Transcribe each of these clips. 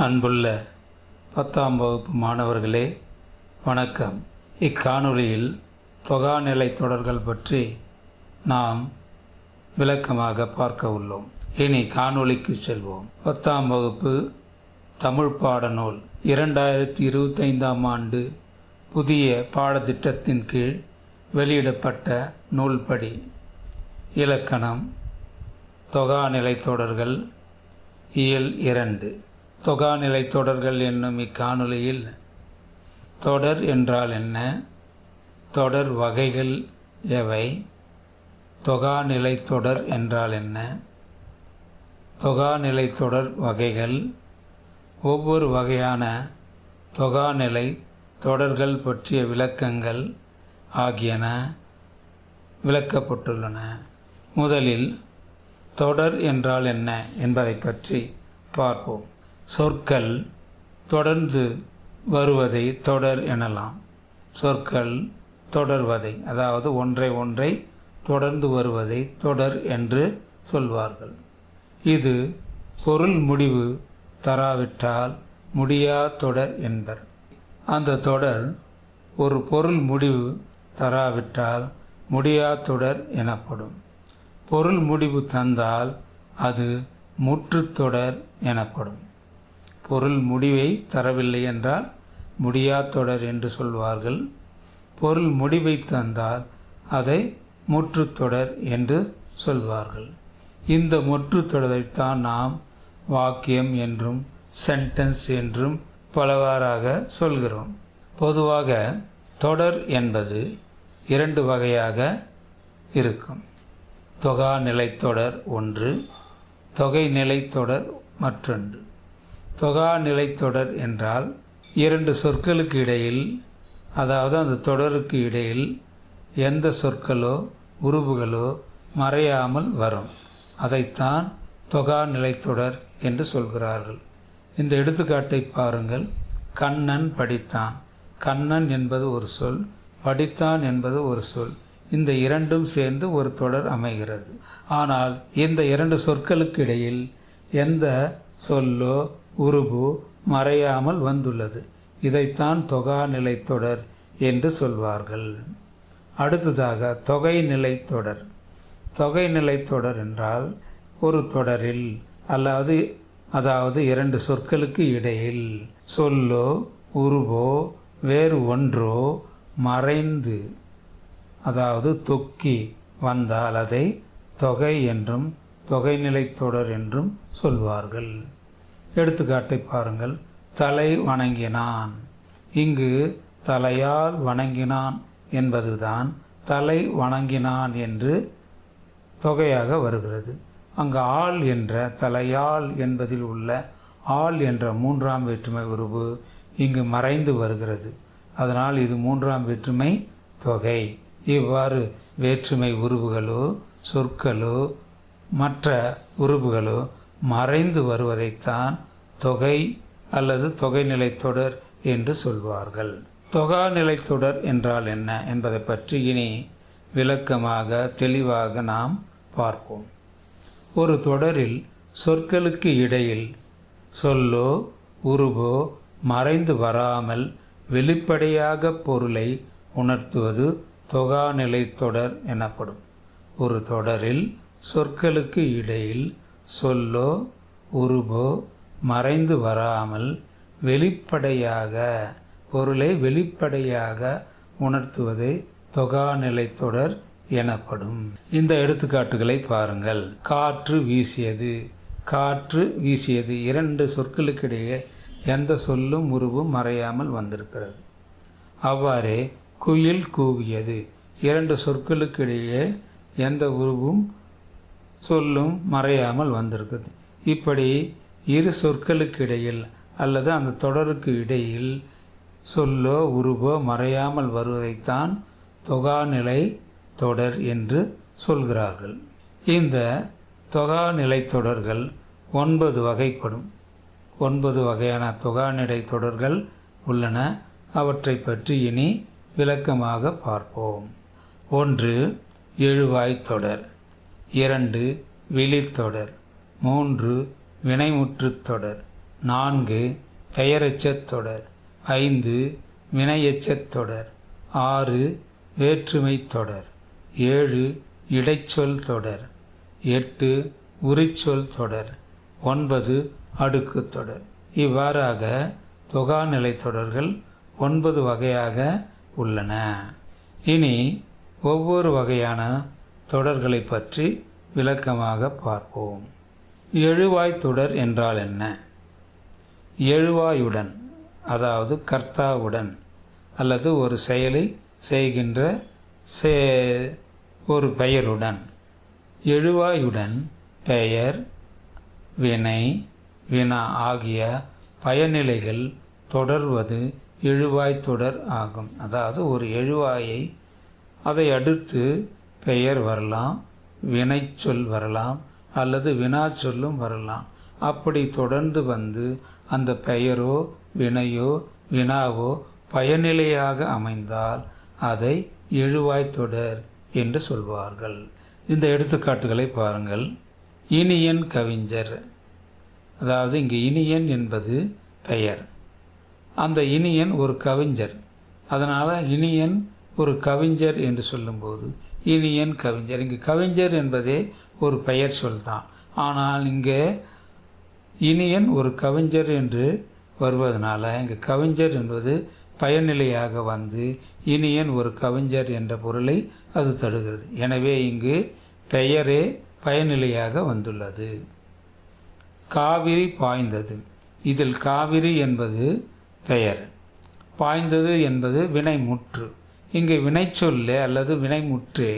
அன்புள்ள 10ஆம் வகுப்பு மாணவர்களே வணக்கம். இக்காணொளியில் தொகாநிலை தொடர்கள் பற்றி நாம் விளக்கமாக பார்க்க உள்ளோம். இனி காணொளிக்கு செல்வோம். 10ஆம் வகுப்பு தமிழ் பாடநூல் 2025ஆம் ஆண்டு புதிய பாடத்திட்டத்தின் கீழ் வெளியிடப்பட்ட நூல்படி இலக்கணம் தொகாநிலை தொடர்கள் இயல் 2 தொகாநிலை தொடர்கள் என்னும் இக்காணொளியில் தொடர் என்றால் என்ன, தொடர் வகைகள் எவை, தொகாநிலை தொடர் என்றால் என்ன, தொகாநிலை தொடர் வகைகள், ஒவ்வொரு வகையான தொகாநிலை தொடர்கள் பற்றிய விளக்கங்கள் ஆகியன விளக்கப்பட்டுள்ளன. முதலில் தொடர் என்றால் என்ன என்பதை பற்றி பார்ப்போம். சொற்கள் தொடர்ந்து வருவதை தொடர் எனலாம். சொற்கள் தொடர்வதை, அதாவது ஒன்றை தொடர்ந்து வருவதை தொடர் என்று சொல்வார்கள். இது பொருள் முடிவு தராவிட்டால் முடியா தொடர் என்பர். அந்த தொடர் ஒரு பொருள் முடிவு தராவிட்டால் முடியா தொடர் எனப்படும். பொருள் முடிவு தந்தால் அது முற்றுத்தொடர் எனப்படும். பொருள் முடிவை தரவில்லை என்றால் முடியா தொடர் என்று சொல்வார்கள். பொருள் முடிவை தந்தால் அதை முற்றுத்தொடர் என்று சொல்வார்கள். இந்த முற்றுத்தொடரைத்தான் நாம் வாக்கியம் என்றும் சென்டென்ஸ் என்றும் பலவாறாக சொல்கிறோம். பொதுவாக தொடர் என்பது 2 வகையாக இருக்கும். தொகாநிலைத்தொடர் ஒன்று, தொகைநிலைத்தொடர் மற்றொன்று. தொகாநிலைத்தொடர் என்றால் 2 சொற்களுக்கு இடையில், அதாவது அந்த தொடருக்கு இடையில் எந்த சொற்களோ உருபுகளோ மறையாமல் வரும். அதைத்தான் தொகாநிலைத்தொடர் என்று சொல்கிறார்கள். இந்த எடுத்துக்காட்டை பாருங்கள். கண்ணன் படித்தான். கண்ணன் என்பது ஒரு சொல், படித்தான் என்பது ஒரு சொல். இந்த 2ம் சேர்ந்து ஒரு தொடர் அமைகிறது. ஆனால் இந்த 2 சொற்களுக்கு இடையில் எந்த சொல்லோ உருபு மறையாமல் வந்துள்ளது. இதைத்தான் தொகாநிலை தொடர் என்று சொல்வார்கள். அடுத்ததாக தொகைநிலை தொடர். தொகைநிலை தொடர் என்றால் ஒரு தொடரில் அதாவது 2 சொற்களுக்கு இடையில் சொல்லோ உருவோ வேறு ஒன்றோ மறைந்து, அதாவது தொக்கி வந்தால் அதை தொகை என்றும் தொகைநிலை தொடர் என்றும் சொல்வார்கள். எடுத்துக்காட்டை பாருங்கள். தலை வணங்கினான். இங்கு தலையால் வணங்கினான் என்பதுதான் தலை வணங்கினான் என்று தொகையாக வருகிறது. அங்கு ஆள் என்ற தலையால் என்பதில் உள்ள ஆள் என்ற 3ஆம் வேற்றுமை உருவு இங்கு மறைந்து வருகிறது. அதனால் இது 3ஆம் வேற்றுமை தொகை. இவ்வாறு வேற்றுமை உருவுகளோ சொற்களோ மற்ற உருவுகளோ மறைந்து வருவதைத்தான் தொகை அல்லது தொகைநிலை தொடர் என்று சொல்வார்கள். தொகாநிலை தொடர் என்றால் என்ன என்பதை பற்றி இனி விளக்கமாக தெளிவாக நாம் பார்ப்போம். ஒரு தொடரில் சொற்களுக்கு இடையில் சொல்லோ உருவோ மறைந்து வராமல் வெளிப்படையாக பொருளை உணர்த்துவது தொகாநிலை தொடர் எனப்படும். ஒரு தொடரில் சொற்களுக்கு இடையில் சொல்லோ உருவோ மறைந்து வராமல் வெளிப்படையாக பொருளை வெளிப்படையாக உணர்த்துவதை தொகாநிலை தொடர் எனப்படும். இந்த எடுத்துக்காட்டுகளை பாருங்கள். காற்று வீசியது. காற்று வீசியது 2 சொற்களுக்கிடையே எந்த சொல்லும் உருவும் மறையாமல் வந்திருக்கிறது. அவ்வாறே குயில் கூவியது 2 சொற்களுக்கிடையே எந்த உருவும் சொல்லும் மறையாமல் வந்திருக்குது. இப்படி 2 சொற்களுக்கு இடையில் அல்லது அந்த தொடருக்கு இடையில் சொல்லோ உருவோ மறையாமல் வருவதைத்தான் தொகாநிலை தொடர் என்று சொல்கிறார்கள். இந்த தொகாநிலை தொடர்கள் 9 வகைப்படும். 9 வகையான தொகாநிலை தொடர்கள் உள்ளன. அவற்றை பற்றி இனி விளக்கமாக பார்ப்போம். 1 எழுவாய் தொடர், 2 விழித்தொடர், 3 வினைமுற்றுத் தொடர், 4 பெயரெச்சத் தொடர், 5 வினையெச்சத் தொடர், 6 வேற்றுமைத் தொடர், 7 இடைச்சொல் தொடர், 8 உரிச்சொல் தொடர், 9 அடுக்குத் தொடர். இவ்வாறாக தொகாநிலை தொடர்கள் 9 வகையாக உள்ளன. இனி ஒவ்வொரு வகையான தொடர்களை பற்றி விளக்கமாக பார்ப்போம். எழுவாய் தொடர் என்றால் என்ன? எழுவாயுடன், அதாவது கர்த்தாவுடன் அல்லது ஒரு செயலை செய்கின்ற ஒரு பெயருடன். எழுவாயுடன் பெயர், வினை, வினா ஆகிய பயனிலைகள் தொடர்வது எழுவாய் தொடர் ஆகும். அதாவது ஒரு எழுவாயை அதை அடுத்து பெயர் வரலாம், வினைச்சொல் வரலாம் அல்லது வினாச்சொல்லும் வரலாம். அப்படி தொடர்ந்து வந்து அந்த பெயரோ வினையோ வினாவோ பயனிலையாக அமைந்தால் அதை எழுவாய் தொடர் என்று சொல்வார்கள். இந்த எடுத்துக்காட்டுகளை பாருங்கள். இனியன் கவிஞர், அதாவது இங்கு இனியன் என்பது பெயர், அந்த இனியன் ஒரு கவிஞர், அதனால் இனியன் ஒரு கவிஞர் என்று சொல்லும்போது இனியன் கவிஞர். இங்கு கவிஞர் என்பதே ஒரு பெயர் சொல்தான். ஆனால் இங்கே இனியன் ஒரு கவிஞர் என்று வருவதனால இங்கு கவிஞர் என்பது பயனிலையாக வந்து இனியன் ஒரு கவிஞர் என்ற பொருளை அது தருகிறது. எனவே இங்கு பெயரே பயனிலையாக வந்துள்ளது. காவிரி பாய்ந்தது, இதில் காவிரி என்பது பெயர், பாய்ந்தது என்பது வினைமுற்று. இங்கு வினைச்சொல்லே அல்லது வினைமுற்றே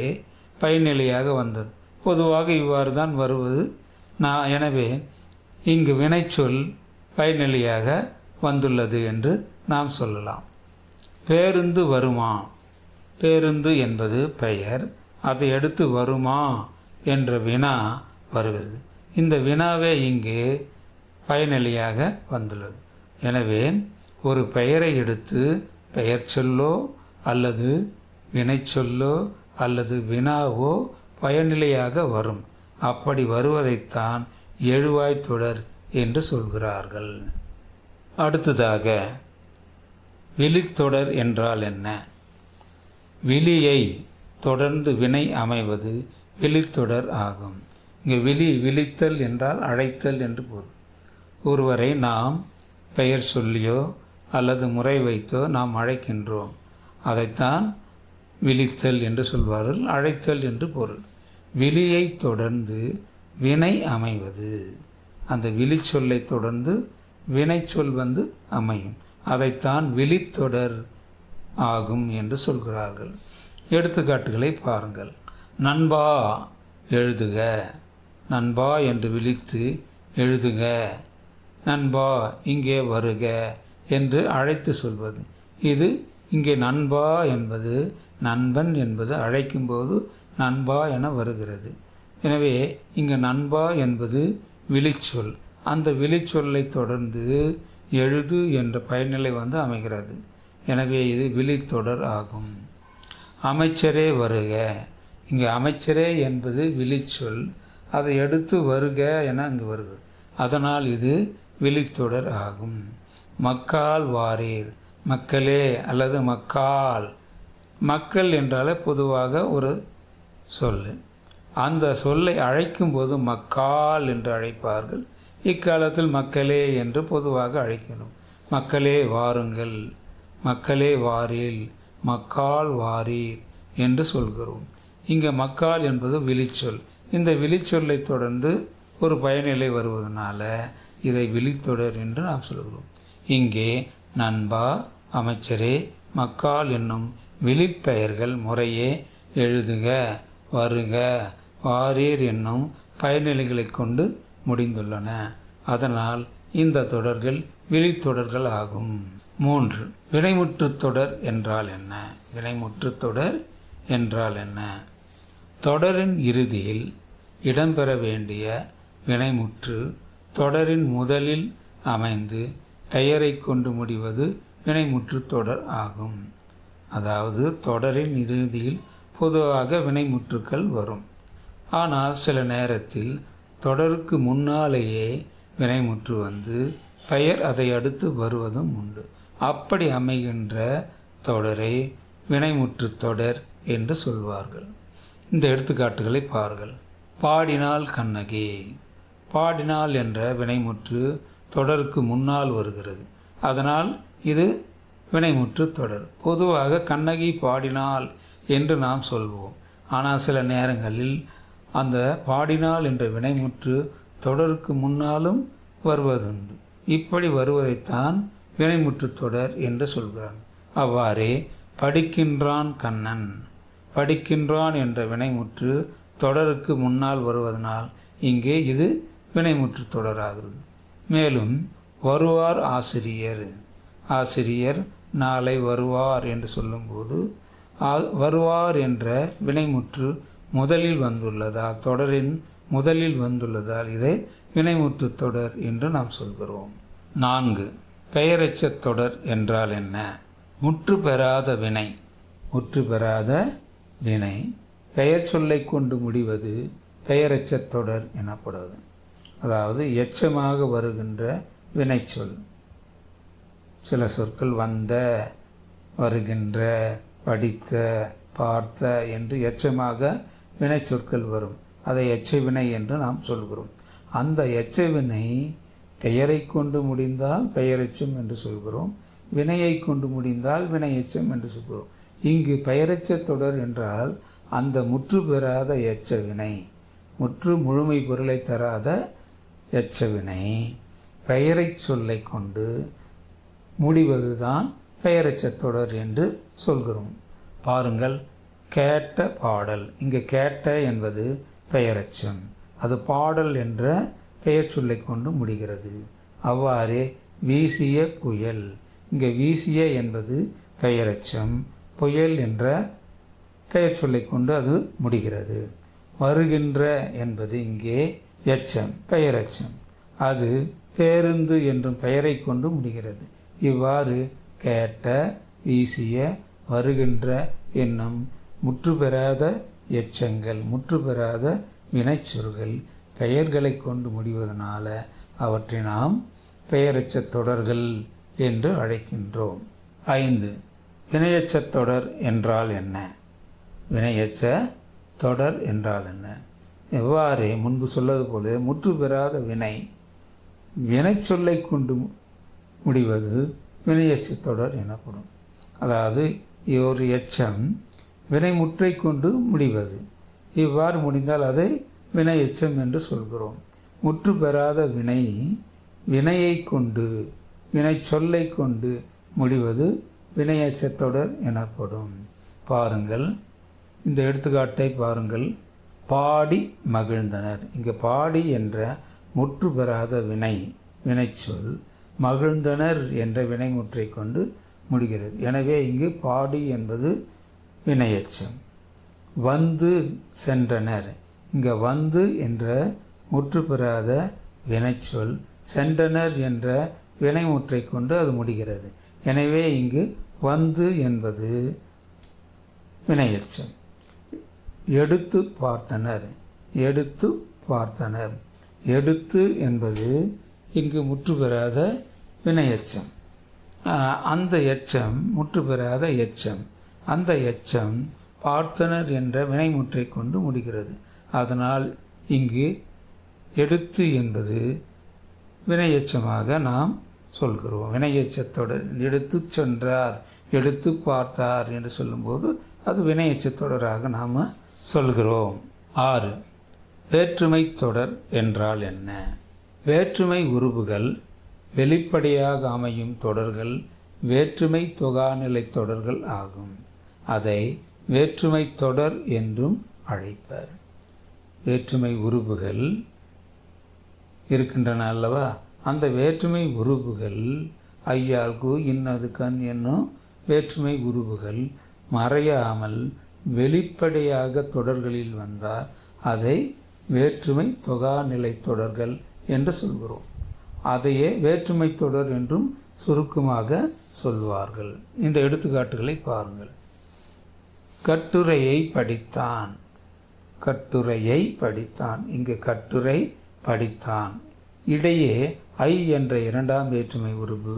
பயனிலையாக வந்தது. பொதுவாக இவ்வாறு தான் வருவது. எனவே இங்கு வினைச்சொல் பயனிலையாக வந்துள்ளது என்று நாம் சொல்லலாம். பேருந்து வருமா, பேருந்து என்பது பெயர், அதை அடுத்து வருமா என்ற வினா வருகிறது. இந்த வினாவே இங்கு பயனிலையாக வந்துள்ளது. எனவே ஒரு பெயரை எடுத்து பெயர் சொல்லோ அல்லது வினைச்சொல்லோ அல்லது வினாவோ பயனிலையாக வரும். அப்படி வருவதைத்தான் எழுவாய் தொடர் என்று சொல்கிறார்கள். அடுத்ததாக விழித்தொடர் என்றால் என்ன? விழியை தொடர்ந்து வினை அமைவது விழித்தொடர் ஆகும். இங்கே விழித்தல் என்றால் அழைத்தல் என்று பொருள். ஒருவரை நாம் பெயர் சொல்லியோ அல்லது முறை வைத்தோ நாம் அழைக்கின்றோம். அதைத்தான் விழித்தல் என்று சொல்வார்கள், அழைத்தல் என்று பொருள். விழியை தொடர்ந்து வினை அமைவது, அந்த விழிச்சொல்லை தொடர்ந்து வினைச்சொல் வந்து அமையும். அதைத்தான் விழித்தொடர் ஆகும் என்று சொல்கிறார்கள். எடுத்துக்காட்டுகளை பாருங்கள். நண்பா எழுதுக, நண்பா என்று விழித்து எழுதுக, நண்பா இங்கே வருக என்று அழைத்து சொல்வது. இது இங்கே நண்பா என்பது நண்பன் என்பது அழைக்கும்போது நண்பா என வருகிறது. எனவே இங்கு நண்பா என்பது விழிச்சொல். அந்த விழிச்சொல்லை தொடர்ந்து எழுது என்ற பயனிலை வந்து அமைகிறது. எனவே இது விழித்தொடர் ஆகும். அமைச்சரே வருக, இங்கு அமைச்சரே என்பது விழிச்சொல், அதை எடுத்து வருக என அங்கு வருகிறது. அதனால் இது விழித்தொடர் ஆகும். மக்கால் வாரீர், மக்களே அல்லது மக்கால். மக்கள் என்றாலே பொதுவாக ஒரு சொல், அந்த சொல்லை அழைக்கும்போது மக்கால் என்று அழைப்பார்கள். இக்காலத்தில் மக்களே என்று பொதுவாக அழைக்கணும். மக்களே வாருங்கள், மக்களே வாரீல், மக்கால் வாரீர் என்று சொல்கிறோம். இங்கே மக்கால் என்பது விழிச்சொல். இந்த விழிச்சொல்லை தொடர்ந்து ஒரு பயனிலை வருவதனால இதை விழித்தொடர் என்று நாம் சொல்கிறோம். இங்கே நண்பா, அமைச்சரே, மக்கால் என்னும் விழிப்பெயர்கள் முறையே எழுதுக, வருக, வாரீர் என்னும் பயனிலைகளை கொண்டு முடிந்துள்ளன. அதனால் இந்த தொடர்கள் விழித்தொடர்கள் ஆகும். 3. வினைமுற்றுத் தொடர் என்றால் என்ன? வினைமுற்றுத் தொடர் என்றால் என்ன? தொடரின் இறுதியில் இடம்பெற வேண்டிய வினைமுற்று தொடரின் முதலில் அமைந்து பெயரை கொண்டு முடிவது வினைமுற்றுத் தொடர் ஆகும். அதாவது தொடரின் இறுதியில் பொதுவாக வினைமுற்றுக்கள் வரும். ஆனால் சில நேரத்தில் தொடருக்கு முன்னாலேயே வினைமுற்று வந்து பெயர் அதை அடுத்து வருவதும் உண்டு. அப்படி அமைகின்ற தொடரை வினைமுற்று தொடர் என்று சொல்வார்கள். இந்த எடுத்துக்காட்டுகளை பாருங்கள். பாடினாள் கண்ணகி. பாடினாள் என்ற வினைமுற்று தொடருக்கு முன்னால் வருகிறது. அதனால் இது வினைமுற்று தொடர். பொதுவாக கண்ணகி பாடினாள் என்று நாம் சொல்வோம். ஆனால் சில நேரங்களில் அந்த பாடினாள் என்ற வினைமுற்று தொடருக்கு முன்னாலும் வருவதுண்டு. இப்படி வருவதைத்தான் வினைமுற்று தொடர் என்று சொல்கிறான். அவ்வாறே படிக்கின்றான் கண்ணன். படிக்கின்றான் என்ற வினைமுற்று தொடருக்கு முன்னால் வருவதனால் இங்கே இது வினைமுற்று தொடராகிறது. மேலும் வருவார் ஆசிரியர். ஆசிரியர் நாளை வருவார் என்று சொல்லும்போது வருவார் என்ற வினைமுற்று முதலில் வந்துள்ளதால், தொடரின் முதலில் வந்துள்ளதால் இதை வினைமுற்று தொடர் என்று நாம் சொல்கிறோம். 4. பெயரெச்சத் தொடர் என்றால் என்ன? முற்று பெறாத வினை. முற்று பெறாத வினை பெயர் சொல்லை கொண்டு முடிவது பெயரெச்சத் தொடர் எனப்படுவது. அதாவது எச்சமாக வருகின்ற வினைச்சொல். சில சொற்கள் வந்த, வருகின்ற, படித்த, பார்த்த என்று எச்சமாக வினை சொற்கள் வரும். அதை எச்ச வினை என்று நாம் சொல்கிறோம். அந்த எச்ச வினை பெயரை கொண்டு முடிந்தால் பெயரெச்சம் என்று சொல்கிறோம். வினையை கொண்டு முடிந்தால் வினை எச்சம் என்று சொல்கிறோம். இங்கு பெயரெச்ச தொடர் என்றால் அந்த முற்று பெறாத எச்ச வினை, முற்று முழுமை பொருளை தராத எச்ச வினை பெயரை சொல்லை கொண்டு முடிவதுதான் பெயரெச்ச தொடர் என்று சொல்கிறோம். பாருங்கள், கேட்ட பாடல். இங்கே கேட்ட என்பது பெயரெச்சம். அது பாடல் என்ற பெயர் சொல்லை கொண்டு முடிகிறது. அவ்வாறே வீசிய புயல். இங்கே வீசிய என்பது பெயரெச்சம். புயல் என்ற பெயர் சொல்லை கொண்டு அது முடிகிறது. வருகின்ற என்பது இங்கே எச்சம், பெயரெச்சம். அது பேருந்து என்றும் பெயரை கொண்டு முடிகிறது. இவ்வாறு கேட்ட, வீசிய, வருகின்ற என்னும் முற்று பெறாத எச்சங்கள், முற்று பெறாத வினைச்சொற்கள் பெயர்களை கொண்டு முடிவதனால அவற்றை நாம் பெயரெச்சத் தொடர்கள் என்று அழைக்கின்றோம். 5. வினையெச்சத் தொடர் என்றால் என்ன? வினையெச்ச தொடர் என்றால் என்ன? எவ்வாறு முன்பு சொல்லது போல முற்று பெறாத வினை சொல்லை கொண்டு முடிவது வினையெச்சத் தொடர் எனப்படும். அதாவது ஒரு எச்சம் வினைமுற்றை கொண்டு முடிவது. இவ்வாறு முடிந்தால் அதை வினை எச்சம் என்று சொல்கிறோம். முற்று பெறாத வினையை கொண்டு, வினை சொல்லை கொண்டு முடிவது வினையெச்சத் தொடர் எனப்படும். பாருங்கள், இந்த எடுத்துக்காட்டை பாருங்கள். பாடி மகிழ்ந்தனர். இங்கு பாடி என்ற முற்று பெறாத வினைச்சொல் மகிழ்ந்தனர் என்ற வினைமுற்றை கொண்டு முடிகிறது. எனவே இங்கு பாடி என்பது வினையெச்சம். வந்து சென்றனர். இங்கே வந்து என்ற முற்று பெறாத வினைச்சொல் சென்றனர் என்ற வினைமுற்றை கொண்டு அது முடிகிறது. எனவே இங்கு வந்து என்பது வினையெச்சம். எடுத்து பார்த்தனர். எடுத்து பார்த்தனர். எடுத்து என்பது இங்கு முற்று பெறாத வினையெச்சம். அந்த எச்சம் முற்று பெறாத எச்சம். அந்த எச்சம் பார்த்தனர் என்ற வினைமுற்றை கொண்டு முடிகிறது. அதனால் இங்கு எடுத்து என்பது வினையெச்சமாக நாம் சொல்கிறோம். வினையெச்சத்தொடர். எடுத்து சென்றார், எடுத்து பார்த்தார் என்று சொல்லும்போது அது வினையெச்சத்தொடராக நாம் சொல்கிறோம். 6. வேற்றுமை தொடர் என்றால் என்ன? வேற்றுமை உருபுகள் வெளிப்படையாக அமையும் தொடர்கள் வேற்றுமை தொகாநிலை தொடர்கள் ஆகும். அதை வேற்றுமை தொடர் என்றும் அழைப்பர். வேற்றுமை உருபுகள் இருக்கின்றன அல்லவா? அந்த வேற்றுமை உருபுகள் ஐயாள்கு, இன்னது, கண் என்னும் வேற்றுமை உருபுகள் மறையாமல் வெளிப்படையாக தொடர்களில் வந்தால் அதை வேற்றுமை தொகாநிலை தொடர்கள் என்று சொல்கிறோம். அதையே வேற்றுமை தொடர் என்றும் சுருக்கமாக சொல்வார்கள். இந்த எடுத்துக்காட்டுகளை பாருங்கள். கட்டுரையை படித்தான். கட்டுரையை படித்தான். இங்கு கட்டுரை படித்தான் இடையே ஐ என்ற இரண்டாம் வேற்றுமை உருபு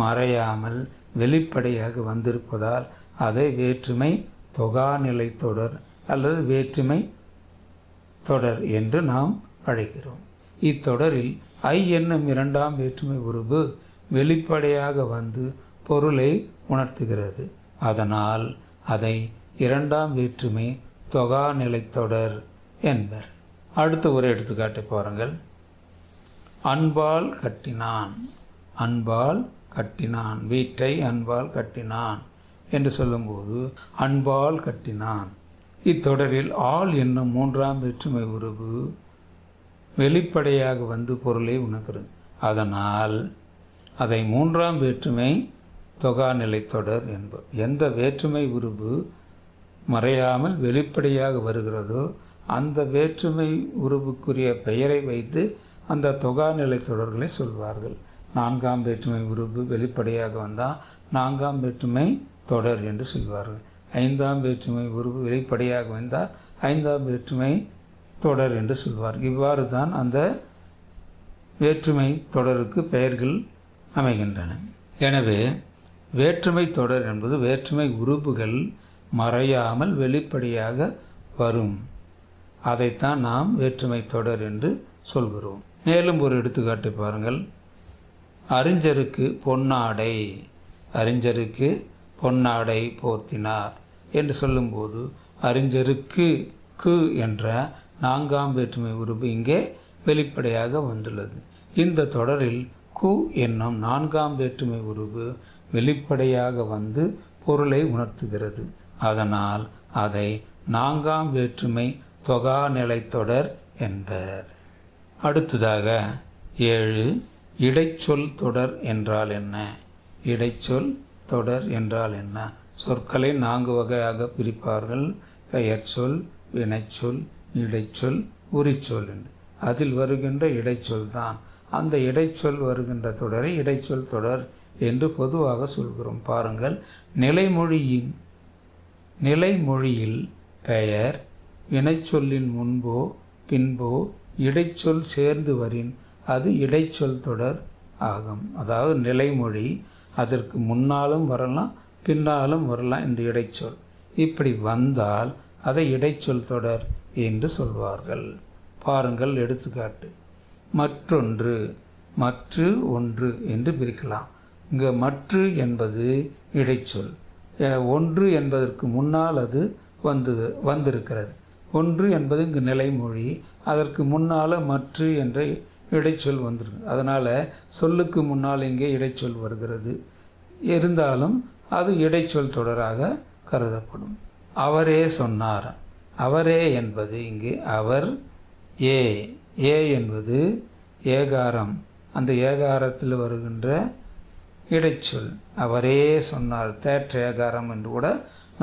மறையாமல் வெளிப்படையாக வந்திருப்பதால் அதை வேற்றுமை தொகாநிலை தொடர் அல்லது வேற்றுமை தொடர் என்று நாம் அழைக்கிறோம். இத்தொடரில் ஐ என்னும் இரண்டாம் வேற்றுமை உருபு வெளிப்படையாக வந்து பொருளை உணர்த்துகிறது. அதனால் அதை இரண்டாம் வேற்றுமை தொகாநிலை தொடர் என்பர். அடுத்த ஒரு எடுத்துக்காட்டை பாருங்கள். அன்பால் கட்டினான். அன்பால் கட்டினான், வீட்டை அன்பால் கட்டினான் என்று சொல்லும்போது அன்பால் கட்டினான். இத்தொடரில் ஆள் என்னும் மூன்றாம் வேற்றுமை உருபு வெளிப்படையாக வந்து பொருளை உணர்கிறது. அதனால் அதை மூன்றாம் வேற்றுமை தொகாநிலை தொடர் என்பர். எந்த வேற்றுமை உருபு மறையாமல் வெளிப்படையாக வருகிறதோ அந்த வேற்றுமை உருவுக்குரிய பெயரை வைத்து அந்த தொகாநிலை தொடர்களை சொல்வார்கள். நான்காம் வேற்றுமை உருபு வெளிப்படையாக வந்தால் நான்காம் வேற்றுமை தொடர் என்று சொல்வார்கள். ஐந்தாம் வேற்றுமை உருவு வெளிப்படையாக வந்தால் ஐந்தாம் வேற்றுமை தொடர் என்று சொல்வார். இவ்வாறு தான் அந்த வேற்றுமை தொடருக்கு பெயர்கள் அமைகின்றன. எனவே வேற்றுமை தொடர் என்பது வேற்றுமை உருபுகள் மறையாமல் வெளிப்படையாக வரும். அதைத்தான் நாம் வேற்றுமை தொடர் என்று சொல்கிறோம். மேலும் ஒரு எடுத்துக்காட்டை பாருங்கள். அறிஞருக்கு பொன்னாடை. அறிஞருக்கு பொன்னாடை போர்த்தினார் என்று சொல்லும்போது அறிஞருக்கு கு என்ற நான்காம் வேற்றுமை உருபு இங்கே வெளிப்படையாக வந்துள்ளது. இந்த தொடரில் கு என்னும் நான்காம் வேற்றுமை உருபு வெளிப்படையாக வந்து பொருளை உணர்த்துகிறது. அதனால் அதை நான்காம் வேற்றுமை தொகாநிலை தொடர் என்பர். அடுத்ததாக 7 இடைச்சொல் தொடர் என்றால் என்ன? இடைச்சொல் தொடர் என்றால் என்ன? சொற்களை 4 வகையாக பிரிப்பார்கள். பெயர் சொல், வினைச்சொல், இடைச்சொல், உரிச்சொல் என்று. அதில் வருகின்ற இடைச்சொல் தான். அந்த இடைச்சொல் வருகின்ற தொடரை இடைச்சொல் தொடர் என்று பொதுவாக சொல்கிறோம். பாருங்கள், நிலைமொழியில் பெயர் வினைச்சொல்லின் முன்போ பின்போ இடைச்சொல் சேர்ந்து வரின் அது இடைச்சொல் தொடர் ஆகும். அதாவது நிலைமொழி, அதற்கு முன்னாலும் வரலாம் பின்னாலும் வரலாம் இந்த இடைச்சொல். இப்படி வந்தால் அதை இடைச்சொல் தொடர் என்று சொல்வார்கள். பாருங்கள் எடுத்துக்காட்டு. மற்றொன்று, மற்று ஒன்று என்று பிரிக்கலாம். இங்கே மற்று என்பது இடைச்சொல். ஒன்று என்பதற்கு முன்னால் அது வந்திருக்கிறது. ஒன்று என்பது இங்கு நிலைமொழி, அதற்கு முன்னால் மற்று என்ற இடைச்சொல் வந்திருக்கு. அதனால் சொல்லுக்கு முன்னால் இங்கே இடைச்சொல் வருகிறது. இருந்தாலும் அது இடைச்சொல் தொடராக கருதப்படும். அவரே சொன்னார். அவரே என்பது இங்கு அவர், ஏ என்பது ஏகாரம். அந்த ஏகாரத்தில் வருகின்ற இடைச்சொல். அவரே சொன்னார், தேற்ற ஏகாரம் என்று கூட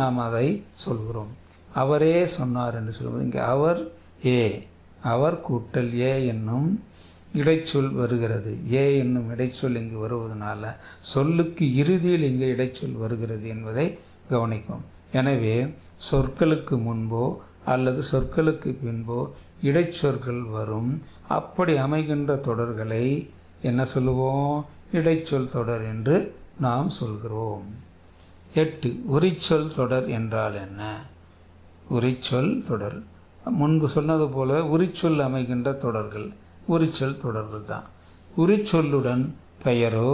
நாம் அதை சொல்கிறோம். அவரே சொன்னார் என்று சொல்வது இங்கே அவர் அவர் கூட்டல் ஏ என்னும் இடைச்சொல் வருகிறது. ஏ என்னும் இடைச்சொல் இங்கு வருவதனால சொல்லுக்கு இறுதியில் இங்கே இடைச்சொல் வருகிறது என்பதை கவனிக்கும். எனவே சொற்களுக்கு முன்போ அல்லது சொற்களுக்கு பின்போ இடைச்சொற்கள் வரும். அப்படி அமைகின்ற தொடர்களை என்ன சொல்லுவோம்? இடைச்சொல் தொடர் என்று நாம் சொல்கிறோம். 8 உரிச்சொல் தொடர் என்றால் என்ன? உரிச்சொல் தொடர் முன்பு சொன்னது போல உரிச்சொல் அமைகின்ற தொடர்கள் உரிச்சொல் தொடர்கள் தான். உரிச்சொல்லுடன் பெயரோ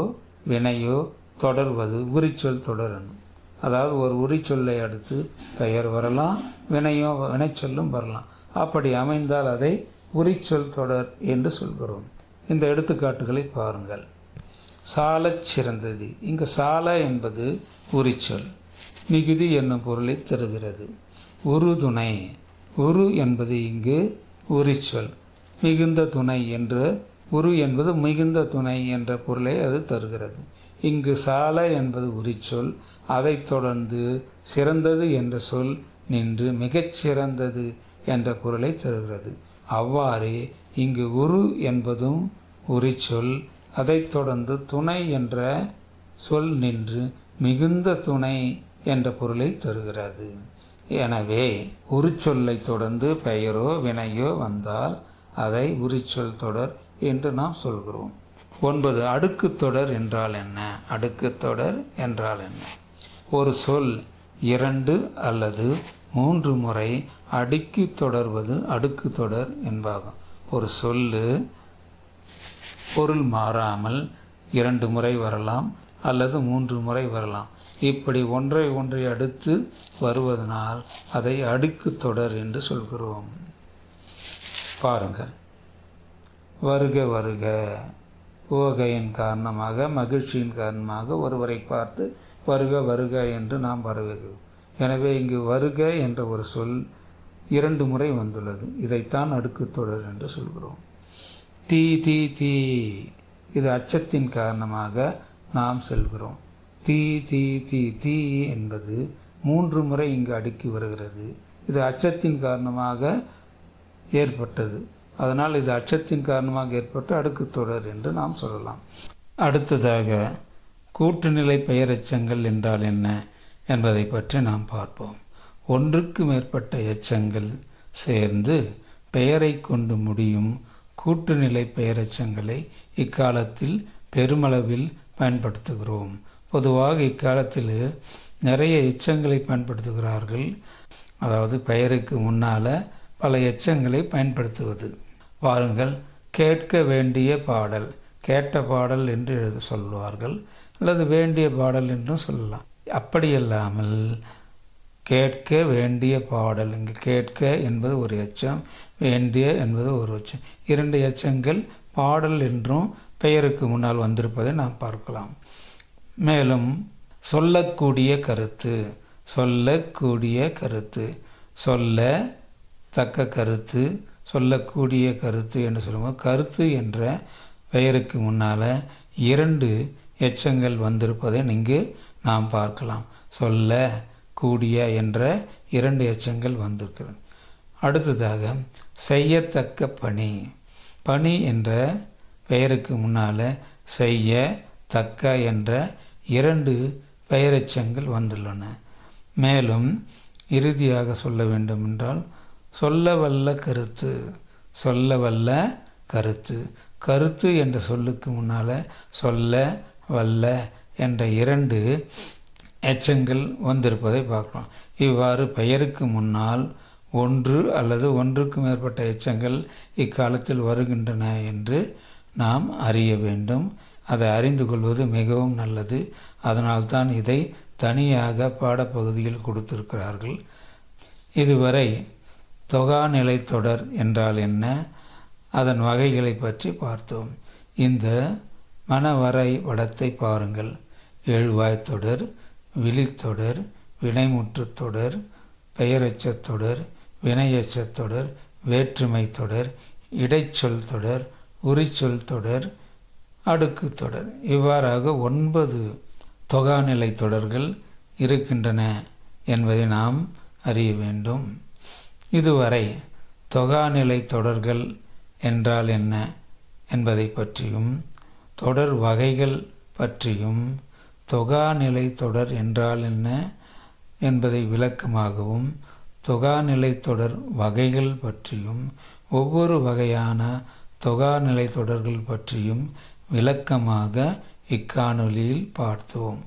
வினையோ தொடர்வது உரிச்சொல் தொடர் என்னும். அதாவது ஒரு உரிச்சொல்லை அடுத்து பெயர் வரலாம், வினைச்சொல்லும் வரலாம். அப்படி அமைந்தால் அதை உரிச்சொல் தொடர் என்று சொல்கிறோம். இந்த எடுத்துக்காட்டுகளை பாருங்கள். சாலச் சிறந்தது. இங்கு சால என்பது உரிச்சொல், மிகுதி என்னும் பொருளை தருகிறது. உரு துணை, உரு என்பது இங்கு உரிச்சொல், மிகுந்த துணை என்று உரு என்பது மிகுந்த துணை என்ற பொருளை அது தருகிறது. இங்கு சால என்பது உரிச்சொல், அதைத் தொடர்ந்து சிறந்தது என்ற சொல் நின்று மிகச்சிறந்தது என்ற பொருளை தருகிறது. அவ்வாறே இங்கு உரு என்பதும் உரிச்சொல், அதைத் தொடர்ந்து துணை என்ற சொல் நின்று மிகுந்த துணை என்ற பொருளை தருகிறது. எனவே உரிச்சொல்லை தொடர்ந்து பெயரோ வினையோ வந்தால் அதை உரிச்சொல் தொடர் என்று நாம் சொல்கிறோம். 9. அடுக்குத் தொடர் என்றால் என்ன? அடுக்குத் தொடர் என்றால் என்ன? ஒரு சொல் 2 அல்லது 3 முறை அடுக்கி தொடர்வது அடுக்குத் தொடர் என்பாகும். ஒரு சொல்லு பொருள் மாறாமல் 2 முறை வரலாம் அல்லது 3 முறை வரலாம். இப்படி ஒன்றை அடுத்து வருவதனால் அதை அடுக்குத் தொடர் என்று சொல்கிறோம். பாருங்கள், வருக வருக உவகையின் காரணமாக, மகிழ்ச்சியின் காரணமாக ஒருவரை பார்த்து வருக வருக என்று நாம் வரவேற்கிறோம். எனவே இங்கு வருக என்ற ஒரு சொல் 2 முறை வந்துள்ளது. இதைத்தான் அடுக்குத் தொடர் என்று சொல்கிறோம். தீ தீ தீ, இது அச்சத்தின் காரணமாக நாம் செல்கிறோம். தீ தீ தீ, தீ என்பது 3 முறை இங்கு அடுக்கி வருகிறது. இது அச்சத்தின் காரணமாக ஏற்பட்டது. அதனால் இது அச்சத்தின் காரணமாக ஏற்பட்ட அடுக்குத் தொடர் என்று நாம் சொல்லலாம். அடுத்ததாக கூட்டுநிலை பெயரெச்சங்கள் என்றால் என்ன என்பதை பற்றி நாம் பார்ப்போம். ஒன்றுக்கு மேற்பட்ட எச்சங்கள் சேர்ந்து பெயரை கொண்டு முடியும் கூட்டுநிலை பெயரெச்சங்களை இக்காலத்தில் பெருமளவில் பயன்படுத்துகிறோம். பொதுவாக இக்காலத்தில் நிறைய எச்சங்களை பயன்படுத்துகிறார்கள். அதாவது பெயருக்கு முன்னால் பல எச்சங்களை பயன்படுத்துவது. பாருங்கள், கேட்க வேண்டிய பாடல், கேட்ட பாடல் என்று சொல்வார்கள், அல்லது வேண்டிய பாடல் என்றும் சொல்லலாம். அப்படியல்லாமல் கேட்க வேண்டிய பாடல், இங்கு கேட்க என்பது ஒரு எச்சம், வேண்டிய என்பது ஒரு எச்சம். 2 எச்சங்கள் பாடல் என்றும் பெயருக்கு முன்னால் வந்திருப்பதை நாம் பார்க்கலாம். மேலும் சொல்லக்கூடிய கருத்து, சொல்லக்கூடிய கருத்து, சொல்ல தக்க கருத்து, சொல்லக்கூடிய கருத்து என்று சொல்லும்போது கருத்து என்ற பெயருக்கு முன்னால் 2 எச்சங்கள் வந்திருப்பதை இங்கு நாம் பார்க்கலாம். சொல்ல கூடிய என்ற 2 எச்சங்கள் வந்திருக்கிறது. அடுத்ததாக செய்யத்தக்க பணி, பணி என்ற பெயருக்கு முன்னால் செய்ய தக்க என்ற 2 பெயரெச்சங்கள் வந்துள்ளன. மேலும் இறுதியாக சொல்ல வேண்டும் என்றால் சொல்ல வல்ல கருத்து, சொல்ல வல்ல கருத்து, கருத்து என்ற சொல்லுக்கு முன்னால் சொல்ல வல்ல என்ற 2 எச்சங்கள் வந்திருப்பதை பார்க்கலாம். இவ்வாறு பெயருக்கு முன்னால் 1 அல்லது 1க்கு மேற்பட்ட எச்சங்கள் இக்காலத்தில் வருகின்றன என்று நாம் அறிய வேண்டும். அதை அறிந்து கொள்வது மிகவும் நல்லது. அதனால்தான் இதை தனியாக பாடப்பகுதியில் கொடுத்திருக்கிறார்கள். இதுவரை தொகாநிலை தொடர் என்றால் என்ன, அதன் வகைகளை பற்றி பார்த்தோம். இந்த மனவரை படத்தை பாருங்கள். எழுவாய்த்தொடர், விழித்தொடர், வினைமுற்றுத் தொடர், பெயரெச்சத் தொடர், வினையெச்சத் தொடர், வேற்றுமை தொடர், இடைச்சொல் தொடர், உரிச்சொல் தொடர், அடுக்குத் தொடர், இவ்வாறாக 9 தொகாநிலை தொடர்கள் இருக்கின்றன என்பதை நாம் அறிய வேண்டும். இதுவரை தொகாநிலை தொடர்கள் என்றால் என்ன என்பதை பற்றியும், தொடர் வகைகள் பற்றியும், தொகாநிலை தொடர் என்றால் என்ன என்பதை விளக்கமாகவும், தொகாநிலை தொடர் வகைகள் பற்றியும், ஒவ்வொரு வகையான தொகாநிலை தொடர்கள் பற்றியும் விளக்கமாக இக்காணொலியில் பார்த்தோம்.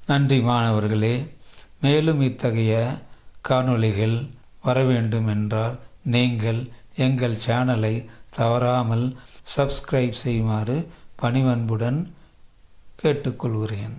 நன்றி மாணவர்களே. மேலும் இத்தகைய காணொளிகள் வர வேண்டும் என்றால் நீங்கள் எங்கள் சேனலை தவறாமல் சப்ஸ்கிரைப் செய்யுமாறு பணிவன்புடன் கேட்டுக்கொள்கிறேன்.